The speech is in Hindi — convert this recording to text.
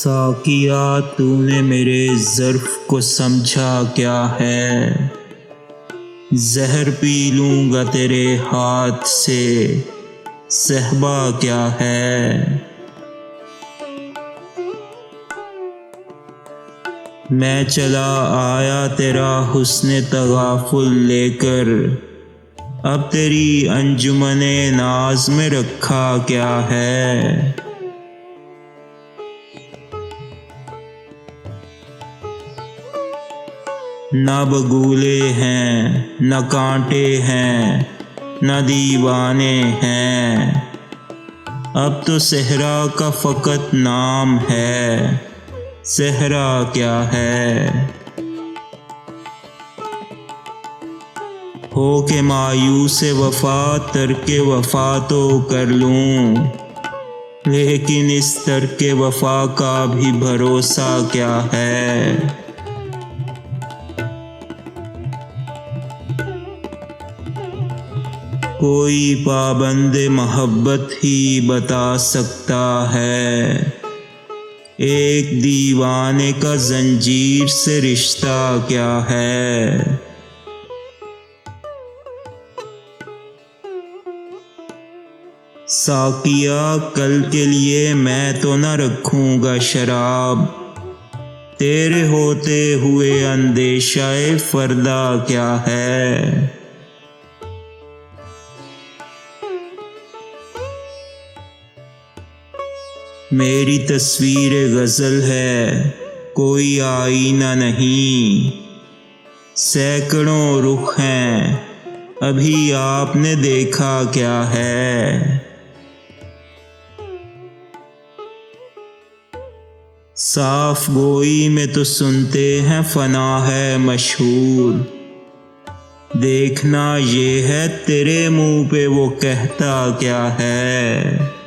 साकिया तूने मेरे ज़र्फ़ को समझा क्या है। ज़हर पी लूँगा तेरे हाथ से, सहबा क्या है। मैं चला आया तेरा हुस्न तग़ाफ़ुल लेकर, अब तेरी अंजुमने नाज़ में रखा क्या है। न बगुले हैं न कांटे हैं न दीवाने हैं, अब तो सहरा का फ़कत नाम है, सहरा क्या है। हो के मायूस वफ़ा तर्के वफ़ा तो कर लूँ, लेकिन इस तर्के वफ़ा का भी भरोसा क्या है। कोई पाबंद मोहब्बत ही बता सकता है, एक दीवाने का जंजीर से रिश्ता क्या है। साकिया कल के लिए मैं तो न रखूँगा शराब, तेरे होते हुए अंदेशाए फ़र्दा क्या है। मेरी तस्वीर गज़ल है कोई आईना नहीं, सैकड़ों रुख हैं अभी आपने देखा क्या है। साफ गोई में तो सुनते हैं फ़ना है मशहूर, देखना ये है तेरे मुँह पे वो कहता क्या है।